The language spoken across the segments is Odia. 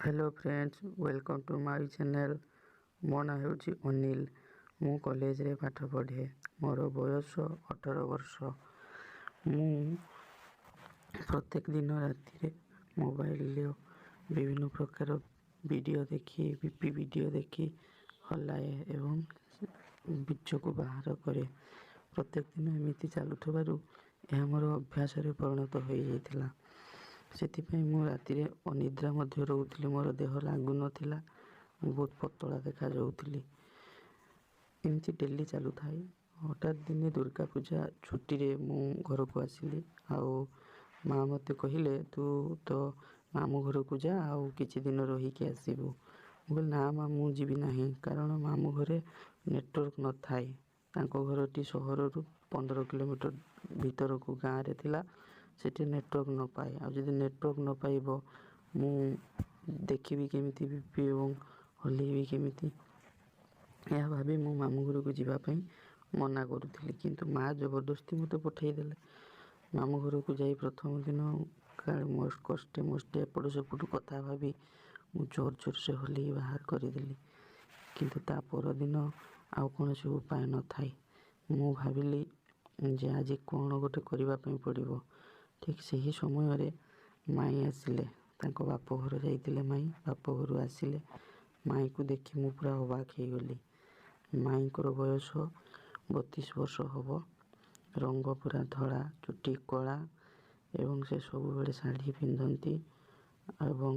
Hello friends, welcome to my channel. मो ना होची अनिल। मु कॉलेज रे पाठ पढ़े। मोर बयस 18 वर्ष। मु प्रत्येक दिन राति मोबाइल विभिन्न प्रकार वीडियो देखी बीपी वीडियो देखी हलाए एवं बीच को बाहर करे। प्रत्येक दिन एमती चलुथबारु यह मोर अभ्यास रे परिणत हो जाइथिला। ସେଥିପାଇଁ ମୁଁ ରାତିରେ ଅନିଦ୍ରା ମଧ୍ୟ ରହୁଥିଲି। ମୋର ଦେହ ଲାଗୁ ନଥିଲା। ମୁଁ ବହୁତ ପତଳା ଦେଖାଯାଉଥିଲି। ଏମିତି ଡେଲି ଚାଲୁଥାଏ। ହଠାତ୍ ଦିନେ ଦୁର୍ଗା ପୂଜା ଛୁଟିରେ ମୁଁ ଘରକୁ ଆସିଲି। ଆଉ ମା' ମୋତେ କହିଲେ, ତୁ ତ ମାମୁଁ ଘରକୁ ଯା, ଆଉ କିଛି ଦିନ ରହିକି ଆସିବୁ। ମୁଁ କହିଲି, ନା ମା', ମୁଁ ଯିବି ନାହିଁ। କାରଣ ମାମୁଁ ଘରେ ନେଟୱାର୍କ ନଥାଏ। ତାଙ୍କ ଘରଟି ସହରରୁ 15 କିଲୋମିଟର ଭିତରକୁ ଗାଁରେ ଥିଲା। ସେଠି ନେଟୱାର୍କ ନ ପାଏ। ଆଉ ଯଦି ନେଟୱାର୍କ ନ ପାଇବ, ମୁଁ ଦେଖିବି କେମିତି ବିପି ଏବଂ ହଲେଇବି କେମିତି? ଏହା ଭାବି ମୁଁ ମାମୁଁ ଘରକୁ ଯିବା ପାଇଁ ମନା କରୁଥିଲି। କିନ୍ତୁ ମା' ଜବରଦସ୍ତି ମୋତେ ପଠାଇଦେଲେ। ମାମୁଁ ଘରକୁ ଯାଇ ପ୍ରଥମ ଦିନ କଷ୍ଟେ ମଷ୍ଟେ ଏପଟ ସେପଟ କଥା ଭାବି ମୁଁ ଜୋରସେ ହଲେଇ ବାହାର କରିଦେଲି। କିନ୍ତୁ ତା ପରଦିନ ଆଉ କୌଣସି ଉପାୟ ନଥାଏ। ମୁଁ ଭାବିଲି ଯେ ଆଜି କ'ଣ ଗୋଟେ କରିବା ପାଇଁ ପଡ଼ିବ। ଠିକ୍ ସେହି ସମୟରେ ମାଇଁ ଆସିଲେ। ତାଙ୍କ ବାପ ଘର ଯାଇଥିଲେ ମାଇଁ। ବାପ ଘରୁ ଆସିଲେ। ମାଇଁକୁ ଦେଖି ମୁଁ ପୁରା ଅବାକ୍ ହେଇଗଲି। ମାଇଁଙ୍କର ବୟସ 32 ବର୍ଷ ହେବ। ରଙ୍ଗ ପୁରା ଧଳା, ଚୁଟି କଳା ଏବଂ ସେ ସବୁବେଳେ ଶାଢ଼ୀ ପିନ୍ଧନ୍ତି ଏବଂ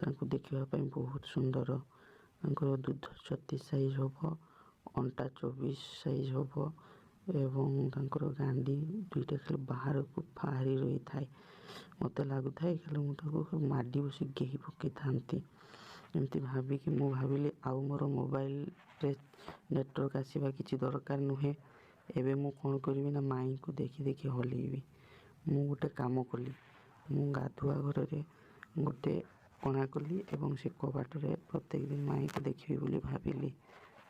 ତାଙ୍କୁ ଦେଖିବା ପାଇଁ ବହୁତ ସୁନ୍ଦର। ତାଙ୍କର ଦୁଧ 36 ସାଇଜ୍ ହେବ, ଅଣ୍ଟା 24 ସାଇଜ୍ ହେବ ଏବଂ ତାଙ୍କର ଗାଣ୍ଡି ଦୁଇଟା ଖାଲି ବାହାରକୁ ବାହାରି ରହିଥାଏ। ମୋତେ ଲାଗୁଥାଏ ଖାଲି ମୁଁ ତାକୁ ମାଡ଼ି ବସି ଗେହି ପକାଇଥାନ୍ତି। ଏମିତି ଭାବିକି ମୁଁ ଭାବିଲି, ଆଉ ମୋର ମୋବାଇଲରେ ନେଟୱାର୍କ ଆସିବା କିଛି ଦରକାର ନୁହେଁ। ଏବେ ମୁଁ କ'ଣ କରିବି ନା, ମାଇଁକୁ ଦେଖି ଦେଖି ହଲେଇବି। ମୁଁ ଗୋଟେ କାମ କଲି। ମୁଁ ଗାଧୁଆ ଘରରେ ଗୋଟେ କଣା କଲି ଏବଂ ସେ କବାଟରେ ପ୍ରତ୍ୟେକ ଦିନ ମାଇଁକୁ ଦେଖିବି ବୋଲି ଭାବିଲି।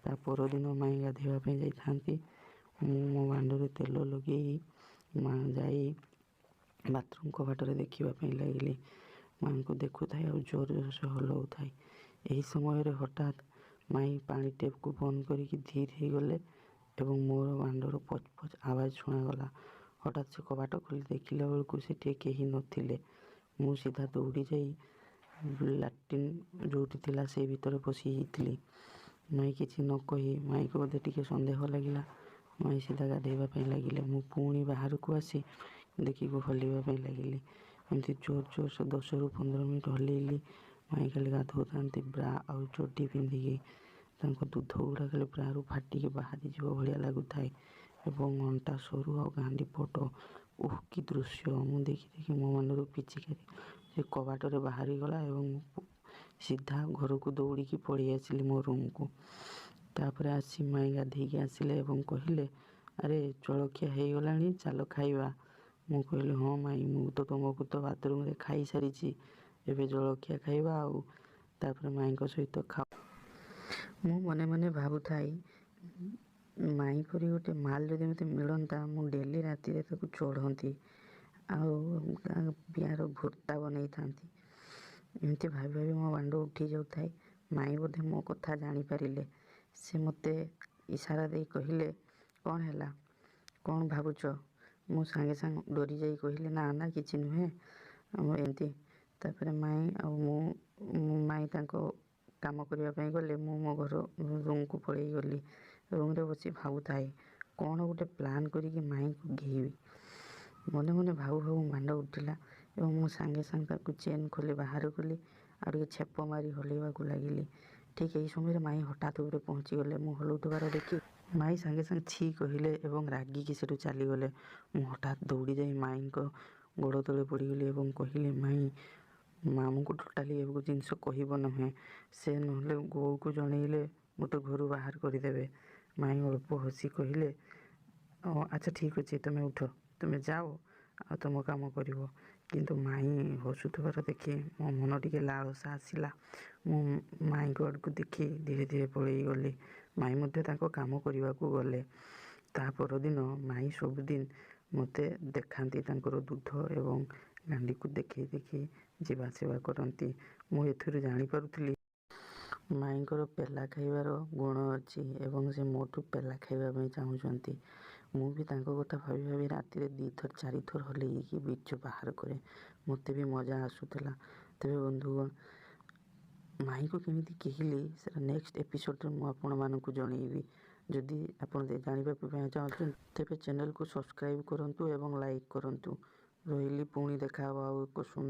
ତା ପରଦିନ ମାଇଁ ଗାଧୋଇବା ପାଇଁ ଯାଇଥାନ୍ତି। ମୁଁ ମୋ ବାଣ୍ଡରେ ତେଲ ଲଗେଇ ଯାଇ ବାଥରୁମ୍ କବାଟରେ ଦେଖିବା ପାଇଁ ଲାଗିଲି। ମାଇଁଙ୍କୁ ଦେଖୁଥାଏ ଆଉ ଜୋରସେ ହଲାଉଥାଏ। ଏହି ସମୟରେ ହଠାତ୍ ମାଇଁ ପାଣି ଟ୍ୟାପକୁ ବନ୍ଦ କରିକି ଧୀର ହେଇଗଲେ ଏବଂ ମୋର ବାଣ୍ଡର ପଚ୍ ପଚ୍ ଆୱାଜ ଶୁଣାଗଲା। ହଠାତ୍ ସେ କବାଟ ଖୋଲି ଦେଖିଲା ବେଳକୁ ସେଠି କେହି ନଥିଲେ। ମୁଁ ସିଧା ଦୌଡ଼ି ଯାଇ ଲାଟ୍ରିନ୍ ଯେଉଁଠି ଥିଲା ସେଇ ଭିତରେ ପଶି ଯାଇଥିଲି। ମାଇଁ କିଛି ନ କହି, ମାଇଁକୁ ବୋଧେ ଟିକେ ସନ୍ଦେହ ଲାଗିଲା। ମାଇଁ ସିଧା ଗାଧୋଇବା ପାଇଁ ଲାଗିଲେ। ମୁଁ ପୁଣି ବାହାରକୁ ଆସି ଦେଖିକୁ ହଲେଇବା ପାଇଁ ଲାଗିଲି। ଏମିତି ଜୋରସେ 10ରୁ 15 ମିନିଟ୍ ହଲେଇଲି। ମାଇଁ ଖାଲି ଗାଧୋଉଥାନ୍ତି ବ୍ରା ଆଉ ଚଟି ପିନ୍ଧିକି। ତାଙ୍କ ଦୁଧ ଗୁଡ଼ା ଖାଲି ବ୍ରାରୁ ଫାଟିକି ବାହାରିଯିବ ଭଳିଆ ଲାଗୁଥାଏ ଏବଂ ଅଣ୍ଟା ସରୁ ଆଉ ଗାଣ୍ଡି ପଟ। କି ଦୃଶ୍ୟ! ମୁଁ ଦେଖି ଦେଖି ମୋ ମନରୁ ପିଚିକାରି ସେ କବାଟରେ ବାହାରିଗଲା ଏବଂ ସିଧା ଘରକୁ ଦୌଡ଼ିକି ପଳେଇ ଆସିଲି ମୋ ରୁମ୍କୁ। ତାପରେ ଆସି ମାଇଁ ଗାଧୋଇକି ଆସିଲେ ଏବଂ କହିଲେ, ଆରେ ଜଳଖିଆ ହେଇଗଲାଣି, ଚାଲ ଖାଇବା। ମୁଁ କହିଲି, ହଁ ମାଇଁ, ମୁଁ ତ ତୁମକୁ ତ ବାଥରୁମ୍ରେ ଖାଇସାରିଛି। ଏବେ ଜଳଖିଆ ଖାଇବା ଆଉ ତାପରେ ମାଇଁଙ୍କ ସହିତ ଖାଅ। ମୁଁ ମନେ ମନେ ଭାବୁଥାଏ, ମାଇଁ ପରି ଗୋଟେ ମାଲ୍ ଯଦି ମୋତେ ମିଳନ୍ତା, ମୁଁ ଡେଲି ରାତିରେ ତାକୁ ଚଢ଼ନ୍ତି ଆଉ ପିଆର ଭର୍ତ୍ତା ବନେଇଥାନ୍ତି। ଏମିତି ଭାବି ଭାବି ମୋ ବାଣ୍ଡ ଉଠି ଯାଉଥାଏ। ମାଇଁ ବୋଧେ ମୋ କଥା ଜାଣିପାରିଲେ। ସେ ମୋତେ ଇସାରା ଦେଇ କହିଲେ, କ'ଣ ହେଲା, କ'ଣ ଭାବୁଛ? ମୁଁ ସାଙ୍ଗେ ସାଙ୍ଗେ ଡରି ଯାଇ କହିଲି, ନା ନା କିଛି ନୁହେଁ, ଏମିତି। ତାପରେ ମାଇଁ ଆଉ ମାଇଁ ତାଙ୍କ କାମ କରିବା ପାଇଁ ଗଲେ। ମୁଁ ମୋ ଘର ରୁମ୍କୁ ପଳେଇ ଗଲି। ରୁମ୍ରେ ବସି ଭାବୁଥାଏ, କ'ଣ ଗୋଟେ ପ୍ଲାନ୍ କରିକି ମାଇଁକୁ ଘେଇବି। ମନେ ମନେ ଭାବୁ ଭାବୁ ମାଣ୍ଡ ଉଠିଲା ଏବଂ ମୁଁ ସାଙ୍ଗେ ସାଙ୍ଗେ ତାକୁ ଚେନ୍ ଖୋଲି ବାହାର କଲି ଆଉ ଟିକେ ଛେପ ମାରି ହଲେଇବାକୁ ଲାଗିଲି। ଠିକ୍ ଏହି ସମୟରେ ମାଇଁ ହଠାତ୍ ଉପରେ ପହଞ୍ଚିଗଲେ। ମୁଁ ହଲଉଥିବାର ଦେଖି ମାଇଁ ସାଙ୍ଗେ ସାଙ୍ଗେ ଛି କହିଲେ ଏବଂ ରାଗିକି ସେଠୁ ଚାଲିଗଲେ। ମୁଁ ହଠାତ୍ ଦୌଡ଼ି ଯାଇ ମାଇଁଙ୍କ ଗୋଡ଼ ତଳେ ପଡ଼ିଗଲି ଏବଂ କହିଲି, ମାଇଁ, ମାମୁଁଙ୍କୁ ଟୋଟାଲି ଏବୁ ଜିନିଷ କହିବ ନୁହେଁ। ସେ ନହେଲେ ବୋଉକୁ ଜଣେଇଲେ ମୋତେ ଘରୁ ବାହାର କରିଦେବେ। ମାଇଁ ଅଳ୍ପ ହସି କହିଲେ, ଆଚ୍ଛା ଠିକ୍ ଅଛି, ତୁମେ ଉଠ, ତୁମେ ଯାଅ ଆଉ ତୁମ କାମ କରିବ। କିନ୍ତୁ ମାଇଁ ହସୁଥିବାର ଦେଖି ମୋ ମନ ଟିକେ ଲାଳସା ଆସିଲା। ମୁଁ ମାଇଁଙ୍କ ଆଡ଼କୁ ଦେଖି ଧୀରେ ଧୀରେ ପଳେଇ ଗଲି। ମାଇଁ ମଧ୍ୟ ତାଙ୍କ କାମ କରିବାକୁ ଗଲେ। ତା ପରଦିନ ମାଇଁ ସବୁଦିନ ମୋତେ ଦେଖାନ୍ତି ତାଙ୍କର ଦୁଧ ଏବଂ ଗାଣ୍ଡିକୁ ଦେଖେଇ ଦେଖେଇ ଯିବା ଆସିବା କରନ୍ତି। ମୁଁ ଏଥିରୁ ଜାଣିପାରୁଥିଲି ମାଇଁଙ୍କର ପେଲା ଖାଇବାର ଗୁଣ ଅଛି ଏବଂ ସେ ମୋଠୁ ପେଲା ଖାଇବା ପାଇଁ ଚାହୁଁଛନ୍ତି। ମୁଁ ବି ତାଙ୍କ କଥା ଭାବି ଭାବି ରାତିରେ 2 ଥର 4 ଥର ହଲେଇକି ବୀଜ ବାହାର କରେ। ମୋତେ ବି ମଜା ଆସୁଥିଲା। ତେବେ ବନ୍ଧୁଗଣ, ମାଇଁକୁ କେମିତି କିହିଲି ସେଟା ନେକ୍ସଟ ଏପିସୋଡ଼ରେ ମୁଁ ଆପଣମାନଙ୍କୁ ଜଣେଇବି। ଯଦି ଆପଣ ଜାଣିବା ପାଇଁ ଚାହୁଁଛନ୍ତି ତେବେ ଚ୍ୟାନେଲକୁ ସବସ୍କ୍ରାଇବ୍ କରନ୍ତୁ ଏବଂ ଲାଇକ୍ କରନ୍ତୁ। ରହିଲି, ପୁଣି ଦେଖା ହେବ ଆଉ ଏକ ସୁନ୍ଦର